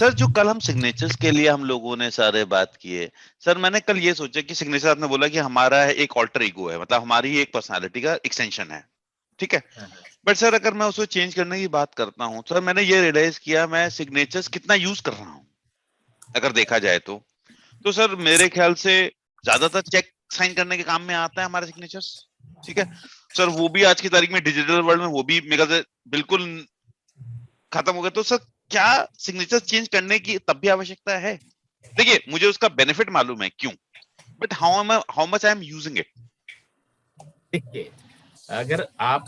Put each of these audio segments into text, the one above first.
Sir जो कल हम सिग्नेचर्स के लिए हम लोगों ने सारे बात किए, सर मैंने कल ये सोचा कि सिग्नेचर आपने बोला कि हमारा एक ऑल्टर ईगो है, मतलब हमारी एक पर्सनालिटी का एक्सटेंशन है, ठीक है। बट सर अगर मैं उसको चेंज करने की बात करता हूँ सर, मैंने ये रियलाइज किया मैं सिग्नेचर्स कितना यूज कर रहा हूँ अगर देखा जाए तो सर मेरे ख्याल से ज्यादातर चेक साइन करने के काम में आता है हमारे सिग्नेचर्स, ठीक है। सर वो भी आज की तारीख में डिजिटल वर्ल्ड में वो भी मेरे ख्याल से बिल्कुल खत्म हो गया। तो सर क्या सिग्नेचर चेंज करने की तब भी आवश्यकता है? देखिए मुझे उसका बेनिफिट मालूम है क्यों, but how much I am using it. देखिए, अगर आप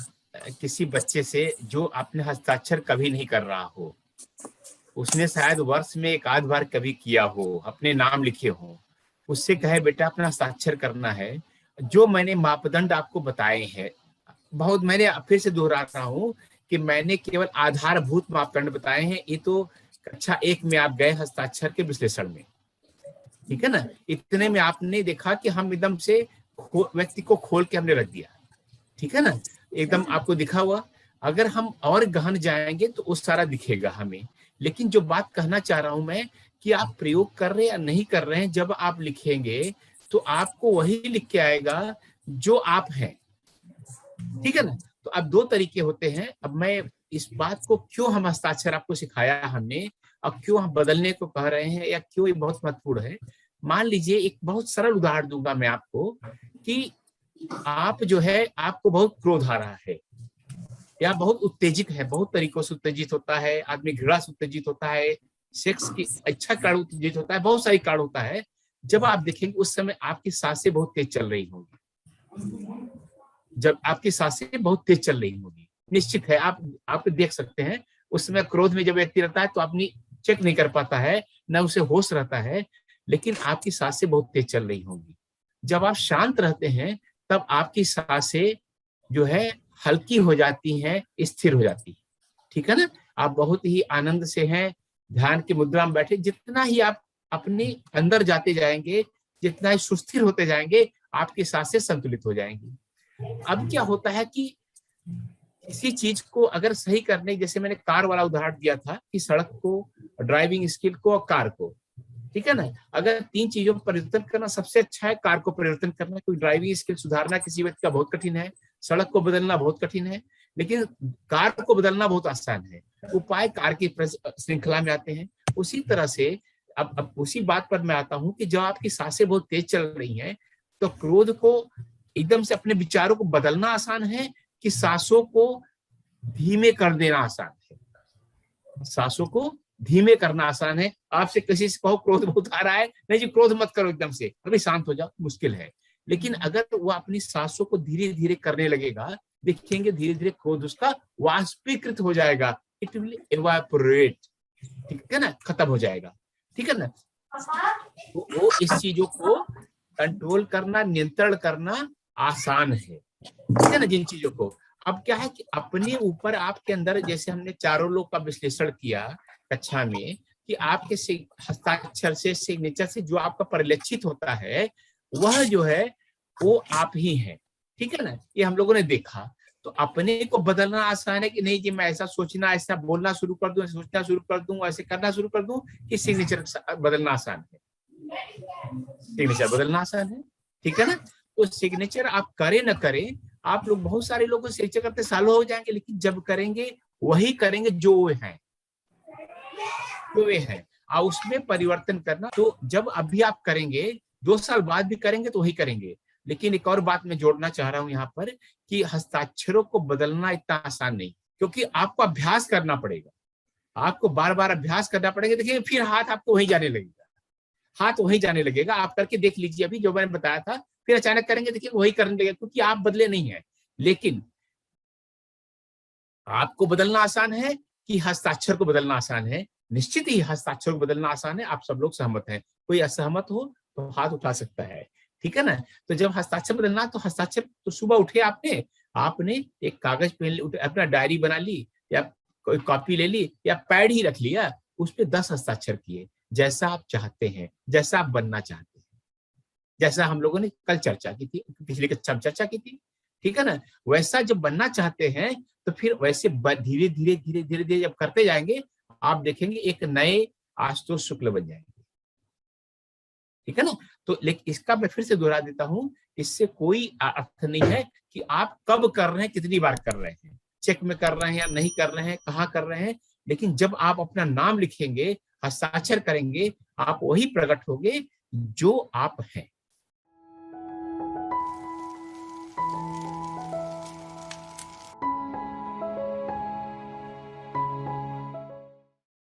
किसी बच्चे से जो आपने हस्ताक्षर कभी नहीं कर रहा हो, उसने शायद वर्ष में एक आध बार कभी किया हो, अपने नाम लिखे हो, उससे कहे बेटा अपना हस्ताक्षर करना है, जो मैंने मापदंड आपको बताए हैं, बहुत मैंने फिर से दोहरा रहा हूँ कि मैंने केवल आधारभूत मापदंड बताए हैं। ये तो कक्षा 1 में आप गए हस्ताक्षर के विश्लेषण में, ठीक है ना। इतने में आपने देखा कि हम एकदम से व्यक्ति को खोल के हमने रख दिया, ठीक है ना, एकदम आपको दिखा हुआ। अगर हम और गहन जाएंगे तो उस सारा दिखेगा हमें। लेकिन जो बात कहना चाह रहा हूं मैं कि आप प्रयोग कर रहे हैं या नहीं कर रहे हैं, जब आप लिखेंगे तो आपको वही लिख के आएगा जो आप हैं, ठीक है ना। तो अब दो तरीके होते हैं। अब मैं इस बात को क्यों हम हस्ताक्षर आपको सिखाया हमने, और क्यों हम बदलने को कह रहे हैं, या क्यों ये बहुत महत्वपूर्ण है। मान लीजिए एक बहुत सरल उदाहरण दूंगा मैं आपको कि आप जो है, आपको बहुत क्रोध आ रहा है या बहुत उत्तेजित है, बहुत तरीकों से उत्तेजित होता है आदमी, घृणा से उत्तेजित होता है, सेक्स की इच्छा कारण उत्तेजित होता है, बहुत सारी कारण होता है। जब आप देखेंगे उस समय आपकी सांसें बहुत तेज चल रही होंगी, जब आपकी सांसें बहुत तेज चल रही होगी, निश्चित है आप देख सकते हैं उस समय क्रोध में जब व्यक्ति रहता है तो अपनी चेक नहीं कर पाता है, न उसे होश रहता है, लेकिन आपकी सांसें बहुत तेज चल रही होंगी। जब आप शांत रहते हैं तब आपकी सांसें जो है हल्की हो जाती हैं, स्थिर हो जाती है, ठीक है ना। आप बहुत ही आनंद से हैं, ध्यान की मुद्रा में बैठे, जितना ही आप अपने अंदर जाते जाएंगे, जितना ही सुस्थिर होते जाएंगे, आपकी सांसें संतुलित हो जाएंगी। अब क्या होता है कि किसी चीज को अगर सही करने, जैसे मैंने कार वाला उदाहरण दिया था कि सड़क को, ड्राइविंग स्किल को और कार को, ठीक है ना। अगर तीन चीजों पर परिवर्तन करना सबसे अच्छा है, कार को परिवर्तन करना, कोई ड्राइविंग स्किल सुधारना किसी व्यक्ति का बहुत कठिन है, सड़क को बदलना बहुत कठिन है, लेकिन कार को बदलना बहुत आसान है। उपाय कार की श्रृंखला में आते हैं। उसी तरह से अब उसी बात पर मैं आता हूं कि जब आपकी सांसें बहुत तेज चल रही हैं तो क्रोध को एकदम से अपने विचारों को बदलना आसान है कि सांसों को धीमे कर देना आसान है। सांसों को धीमे करना आसान है। आपसे किसी से कहो क्रोध बहुत आ रहा है, नहीं जी क्रोध मत करो, एकदम से अभी शांत हो जाओ, मुश्किल है। लेकिन अगर वो अपनी सांसों को धीरे धीरे करने लगेगा, देखेंगे धीरे धीरे क्रोध उसका वाष्पीकृत हो जाएगा, इट विल एवापोरेट, ठीक है ना, खत्म हो जाएगा, ठीक है ना। तो वो इस चीजों को कंट्रोल करना, नियंत्रण करना आसान है, ठीक है ना, जिन चीजों को। अब क्या है कि अपने ऊपर आपके अंदर, जैसे हमने चारों लोग का विश्लेषण किया कक्षा में, कि आपके हस्ताक्षर से, सिग्नेचर से जो आपका परिलक्षित होता है वह जो है वो आप ही हैं, ठीक है ना। ये हम लोगों ने देखा। तो अपने को बदलना आसान है कि नहीं जी मैं ऐसा सोचना, ऐसा बोलना शुरू कर दूं, सोचना शुरू कर दूं, ऐसे करना शुरू कर दूं, कि सिग्नेचर बदलना आसान है। सिग्नेचर बदलना आसान है, ठीक है ना। तो सिग्नेचर आप करें न करें, आप लोग बहुत सारे लोगों को सिग्नेचर करते सालों हो जाएंगे, लेकिन जब करेंगे वही करेंगे जो वे हैं, जो वे हैं, और उसमें परिवर्तन करना। तो जब अभी आप करेंगे, 2 साल बाद भी करेंगे तो वही करेंगे। लेकिन एक और बात मैं जोड़ना चाह रहा हूं यहाँ पर कि हस्ताक्षरों को बदलना इतना आसान नहीं, क्योंकि आपको अभ्यास करना पड़ेगा, आपको बार बार अभ्यास करना पड़ेगा। देखिए फिर हाथ आपको वहीं जाने लगेगा, हाथ वहीं जाने लगेगा। आप करके देख लीजिए अभी जो मैंने बताया था, फिर अचानक करेंगे देखिए वही करने लगेगा, क्योंकि आप बदले नहीं है। लेकिन आपको बदलना आसान है कि हस्ताक्षर को बदलना आसान है? निश्चित ही हस्ताक्षर को बदलना आसान है। आप सब लोग सहमत हैं। कोई असहमत हो तो हाथ उठा सकता है, ठीक है ना। तो जब हस्ताक्षर बदलना, तो हस्ताक्षर तो सुबह उठे आपने आपने एक कागज पेन अपना डायरी बना ली, या कोई कॉपी ले ली, या पैड ही रख लिया, उस पर 10 हस्ताक्षर किए, जैसा आप चाहते हैं, जैसा आप बनना चाहते हैं, जैसा हम लोगों ने कल चर्चा की थी, पिछली कक्षा में चर्चा की थी, ठीक है ना। वैसा जब बनना चाहते हैं तो फिर वैसे धीरे धीरे धीरे धीरे धीरे जब करते जाएंगे, आप देखेंगे एक नए आज तो शुक्ल बन जाएंगे, ठीक है ना। तो लेकिन इसका मैं फिर से दोहरा देता हूं, इससे कोई अर्थ नहीं है कि आप कब कर रहे हैं, कितनी बार कर रहे हैं, चेक में कर रहे हैं या नहीं कर रहे हैं, कहाँ कर रहे हैं। लेकिन जब आप अपना नाम लिखेंगे, हस्ताक्षर करेंगे, आप वही प्रकट होंगे जो आप हैं।